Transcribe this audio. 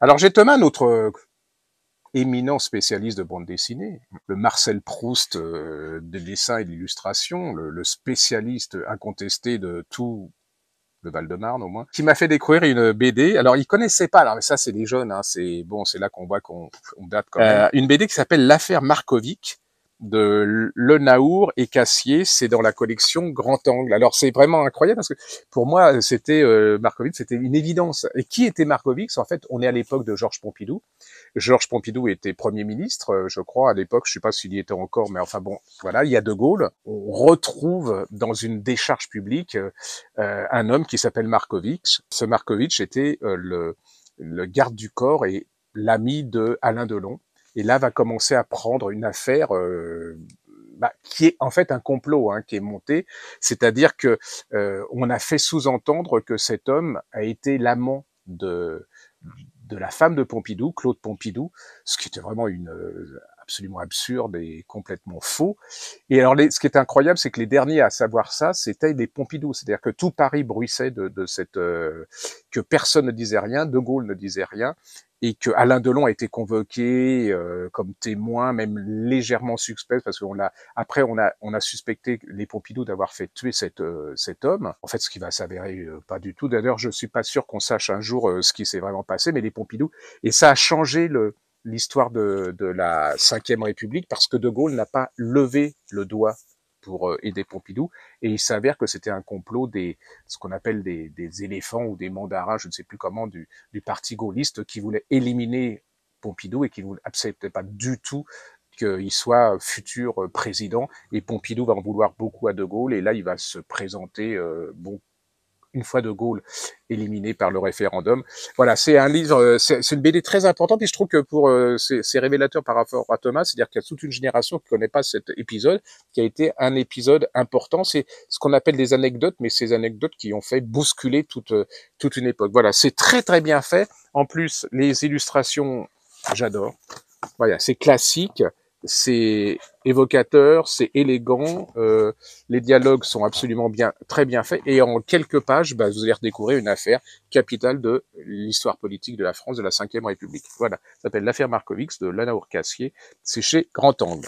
Alors j'ai Thomas, notre éminent spécialiste de bande dessinée, le Marcel Proust des dessins et de l'illustration, le spécialiste incontesté de tout le Val-de-Marne au moins, qui m'a fait découvrir une BD. Alors il connaissait pas, alors mais ça c'est les jeunes, hein, c'est bon, c'est là qu'on voit qu'on date quand même. Une BD qui s'appelle L'affaire Markovic de Le Naour et Cassier, c'est dans la collection Grand Angle. Alors c'est vraiment incroyable parce que pour moi c'était Markovic, c'était une évidence. Et qui était Markovic? En fait, on est à l'époque de Georges Pompidou. Georges Pompidou était Premier ministre, je crois, à l'époque, je sais pas s'il y était encore, mais enfin bon, voilà, il y a De Gaulle. On retrouve dans une décharge publique un homme qui s'appelle Markovic. Ce Markovic était le garde du corps et l'ami de Alain Delon. Et là va commencer à prendre une affaire qui est en fait un complot qui est monté, c'est-à-dire que on a fait sous-entendre que cet homme a été l'amant de la femme de Pompidou, Claude Pompidou, ce qui était vraiment absolument absurde et complètement faux. Et alors, ce qui est incroyable, c'est que les derniers à savoir ça, c'était les Pompidou. C'est-à-dire que tout Paris bruissait de cette que personne ne disait rien, De Gaulle ne disait rien, et que Alain Delon a été convoqué comme témoin, même légèrement suspect, parce qu'on a après on a suspecté les Pompidou d'avoir fait tuer cet homme. En fait, ce qui va s'avérer pas du tout. D'ailleurs, je suis pas sûr qu'on sache un jour ce qui s'est vraiment passé, mais les Pompidou, et ça a changé l'histoire de la Ve République parce que De Gaulle n'a pas levé le doigt pour aider Pompidou, et il s'avère que c'était un complot ce qu'on appelle des éléphants ou des mandarins, je ne sais plus comment, du parti gaulliste qui voulait éliminer Pompidou et qui ne acceptait pas du tout qu'il soit futur président, et Pompidou va en vouloir beaucoup à De Gaulle, et là il va se présenter une fois De Gaulle éliminé par le référendum. Voilà, c'est un livre, c'est une BD très importante, et je trouve que pour c'est révélateur par rapport à Thomas, c'est-à-dire qu'il y a toute une génération qui connaît pas cet épisode, qui a été un épisode important. C'est ce qu'on appelle des anecdotes, mais ces anecdotes qui ont fait bousculer toute une époque. Voilà, c'est très très bien fait. En plus, les illustrations, j'adore. Voilà, c'est classique, c'est évocateur, c'est élégant, les dialogues sont absolument très bien faits, et en quelques pages, vous allez redécouvrir une affaire capitale de l'histoire politique de la France de la Ve République. Voilà, ça s'appelle l'affaire Markovic de Lanaour Cassier, c'est chez Grand Angle.